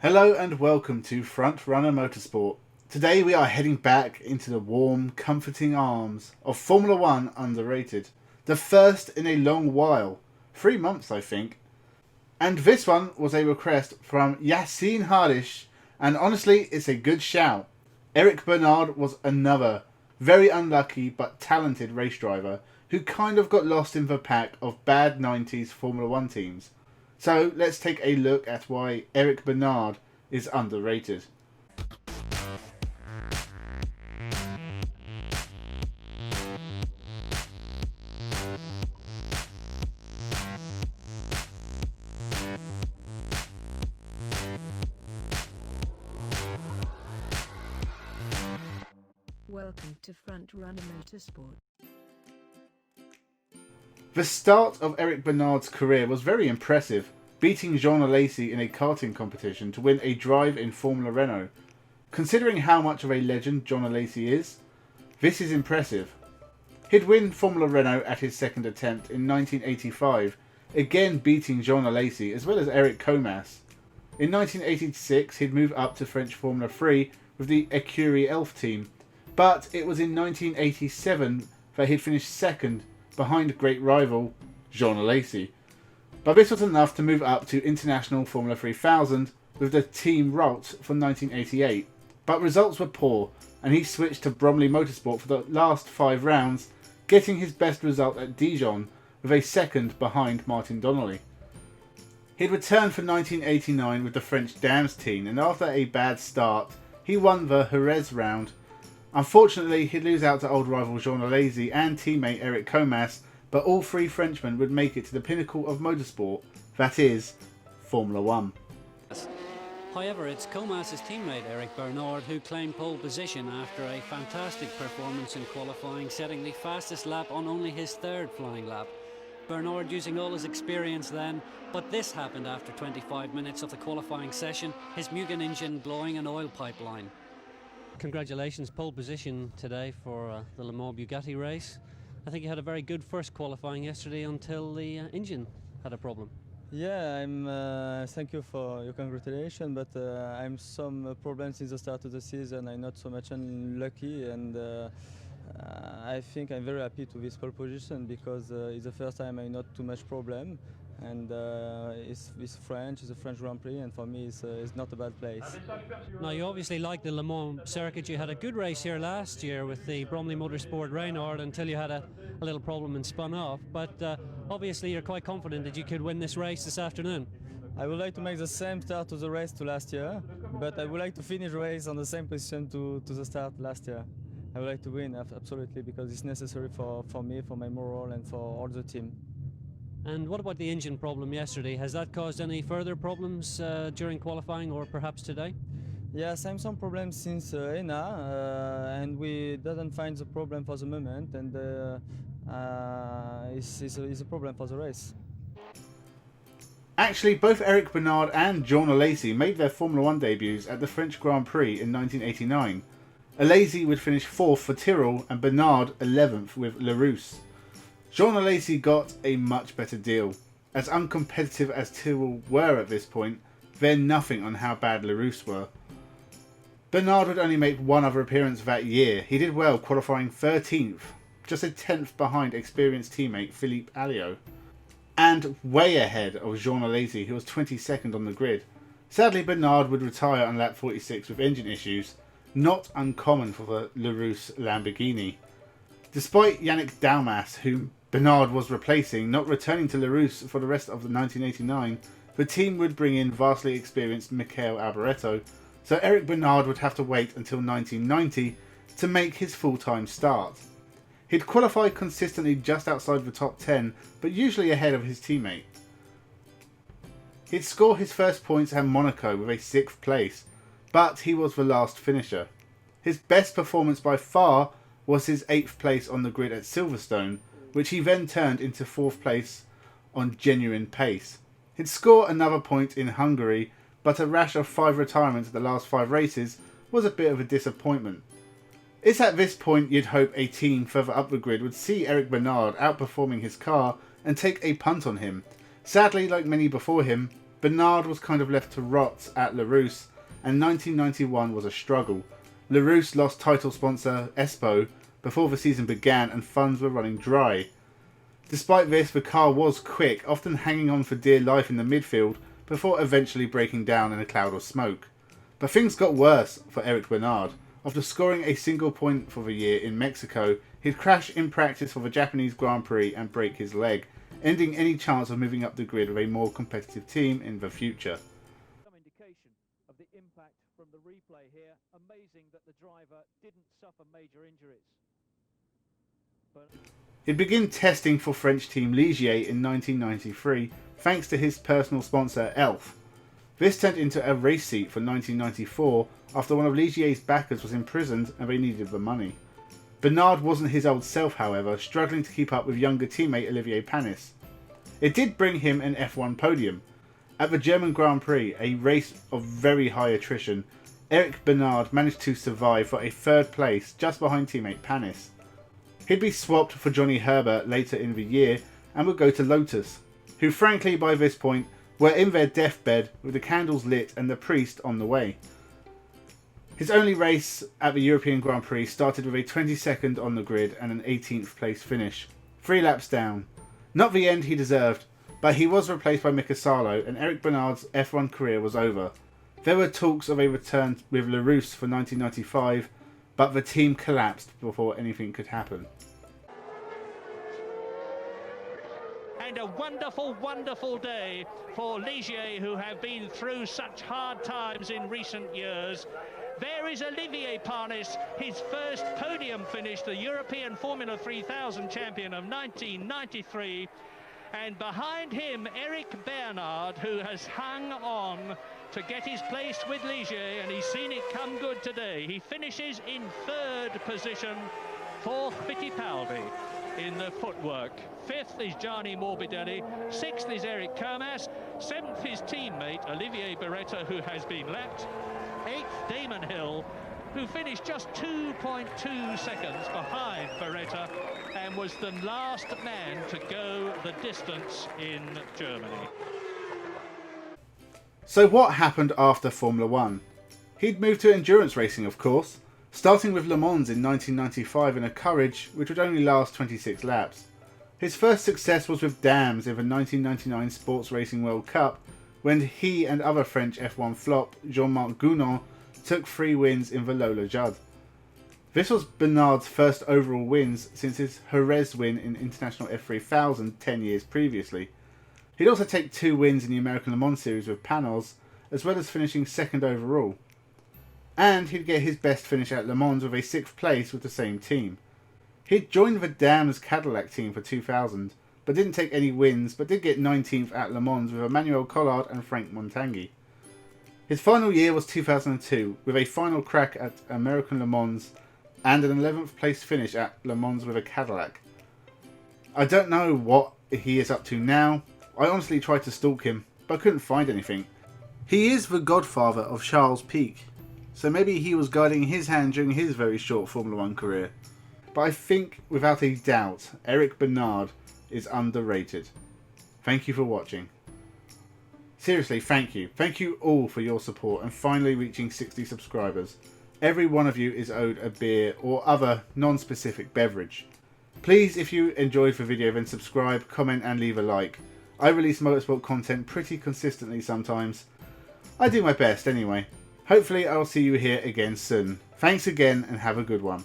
Hello and welcome to Frontrunner Motorsport. Today we are heading back into the warm, comforting arms of Formula 1 Underrated. The first in a long while. 3 months, I think. And this one was a request from Yassine Hardish, and honestly, it's a good shout. Eric Bernard was another very unlucky but talented race driver who kind of got lost in the pack of bad 90s Formula 1 teams. So let's take a look at why Eric Bernard is underrated. Welcome to Frontrunner Motorsport. The start of Eric Bernard's career was very impressive, beating Jean Alesi in a karting competition to win a drive in Formula Renault. Considering how much of a legend Jean Alesi is, this is impressive. He'd win Formula Renault at his second attempt in 1985, again beating Jean Alesi as well as Eric Comas. In 1986 he'd move up to French Formula 3 with the Écurie Elf team, but it was in 1987 that he'd finished second behind great rival Jean Alesi. But this was enough to move up to International Formula 3000 with the Team Rolt from 1988. But results were poor, and he switched to Bromley Motorsport for the last 5 rounds, getting his best result at Dijon with a second behind Martin Donnelly. He'd returned for 1989 with the French Dams team, and after a bad start, he won the Jerez round. Unfortunately, he'd lose out to old rival Jean Alesi and teammate Eric Comas, but all 3 Frenchmen would make it to the pinnacle of motorsport, that is, Formula 1. However, it's Comas' teammate Eric Bernard who claimed pole position after a fantastic performance in qualifying, setting the fastest lap on only his 3rd flying lap. Bernard using all his experience then, but this happened after 25 minutes of the qualifying session, his Mugen engine blowing an oil pipeline. Congratulations, pole position today for the Le Mans Bugatti race. I think you had a very good first qualifying yesterday until the engine had a problem. Yeah, thank you for your congratulations, but I'm some problems in the start of the season. I'm not so much unlucky, and I think I'm very happy to this pole position because it's the first time I not too much problem, and it's French, it's a French Grand Prix, and for me it's not a bad place. Now you obviously like the Le Mans circuit. You had a good race here last year with the Bromley Motorsport Reynard until you had a little problem and spun off, but obviously you're quite confident that you could win this race this afternoon. I would like to make the same start to the race to last year, but I would like to finish the race on the same position to the start last year. I would like to win, absolutely, because it's necessary for me, for my moral, and for all the team. And what about the engine problem yesterday? Has that caused any further problems during qualifying or perhaps today? Yes, I'm some problems since ENA, and we didn't find the problem for the moment, and it's a problem for the race. Actually, both Eric Bernard and Jean Alesi made their Formula 1 debuts at the French Grand Prix in 1989. Alesi would finish 4th for Tyrrell and Bernard 11th with Larrousse. Jean Alesi got a much better deal. As uncompetitive as Tyrrell were at this point, they're nothing on how bad Larrousse were. Bernard would only make one other appearance that year. He did well, qualifying 13th, just a 10th behind experienced teammate Philippe Alliot, and way ahead of Jean Alesi, who was 22nd on the grid. Sadly, Bernard would retire on lap 46 with engine issues, not uncommon for the Larrousse Lamborghini. Despite Yannick Dalmas, whom Bernard was replacing, not returning to Larrousse for the rest of the 1989, the team would bring in vastly experienced Michael Alboreto, so Eric Bernard would have to wait until 1990 to make his full-time start. He'd qualify consistently just outside the top 10, but usually ahead of his teammate. He'd score his first points at Monaco with a 6th place, but he was the last finisher. His best performance by far was his 8th place on the grid at Silverstone, which he then turned into 4th place on genuine pace. He'd score another point in Hungary, but a rash of 5 retirements at the last 5 races was a bit of a disappointment. It's at this point you'd hope a team further up the grid would see Eric Bernard outperforming his car and take a punt on him. Sadly, like many before him, Bernard was kind of left to rot at Larrousse, and 1991 was a struggle. Larrousse lost title sponsor Espoo before the season began and funds were running dry. Despite this, the car was quick, often hanging on for dear life in the midfield before eventually breaking down in a cloud of smoke. But things got worse for Eric Bernard. After scoring a single point for the year in Mexico, he'd crash in practice for the Japanese Grand Prix and break his leg, ending any chance of moving up the grid with a more competitive team in the future. Some indication of the impact from the replay here. Amazing that the driver didn't suffer major injuries. He'd begin testing for French team Ligier in 1993 thanks to his personal sponsor Elf. This turned into a race seat for 1994 after one of Ligier's backers was imprisoned and they needed the money. Bernard wasn't his old self, however, struggling to keep up with younger teammate Olivier Panis. It did bring him an F1 podium. At the German Grand Prix, a race of very high attrition, Eric Bernard managed to survive for a third place just behind teammate Panis. He'd be swapped for Johnny Herbert later in the year and would go to Lotus, who frankly by this point were in their deathbed with the candles lit and the priest on the way. His only race at the European Grand Prix started with a 22nd on the grid and an 18th place finish, 3 laps down. Not the end he deserved, but he was replaced by Mika Salo and Eric Bernard's F1 career was over. There were talks of a return with Larrousse for 1995, but the team collapsed before anything could happen. And a wonderful, wonderful day for Ligier, who have been through such hard times in recent years. There is Olivier Panis, his first podium finish, the European Formula 3000 champion of 1993. And behind him, Eric Bernard, who has hung on to get his place with Ligier, and he's seen it come good today. He finishes in 3rd position, 4th Fittipaldi in the footwork. 5th is Gianni Morbidelli, 6th is Eric Kermas, 7th his teammate Olivier Beretta, who has been left, 8th Damon Hill, who finished just 2.2 seconds behind Beretta and was the last man to go the distance in Germany. So what happened after Formula 1? He'd moved to endurance racing, of course, starting with Le Mans in 1995 in a Courage which would only last 26 laps. His first success was with Dams in the 1999 Sports Racing World Cup, when he and other French F1 flop Jean-Marc Gounon took 3 wins in the Lola Judd. This was Bernard's first overall wins since his Jerez win in International F3000 10 years previously. He'd also take 2 wins in the American Le Mans Series with Panos, as well as finishing 2nd overall. And he'd get his best finish at Le Mans with a 6th place with the same team. He'd joined the Dams Cadillac team for 2000, but didn't take any wins, but did get 19th at Le Mans with Emmanuel Collard and Frank Montanghi. His final year was 2002, with a final crack at American Le Mans and an 11th place finish at Le Mans with a Cadillac. I don't know what he is up to now. I honestly tried to stalk him, but couldn't find anything. He is the godfather of Charles Pic, so maybe he was guiding his hand during his very short Formula 1 career. But I think, without a doubt, Eric Bernard is underrated. Thank you for watching. Seriously, thank you. Thank you all for your support and finally reaching 60 subscribers. Every one of you is owed a beer or other non-specific beverage. Please, if you enjoyed the video, then subscribe, comment and leave a like. I release motorsport content pretty consistently sometimes. I do my best anyway. Hopefully I'll see you here again soon. Thanks again and have a good one.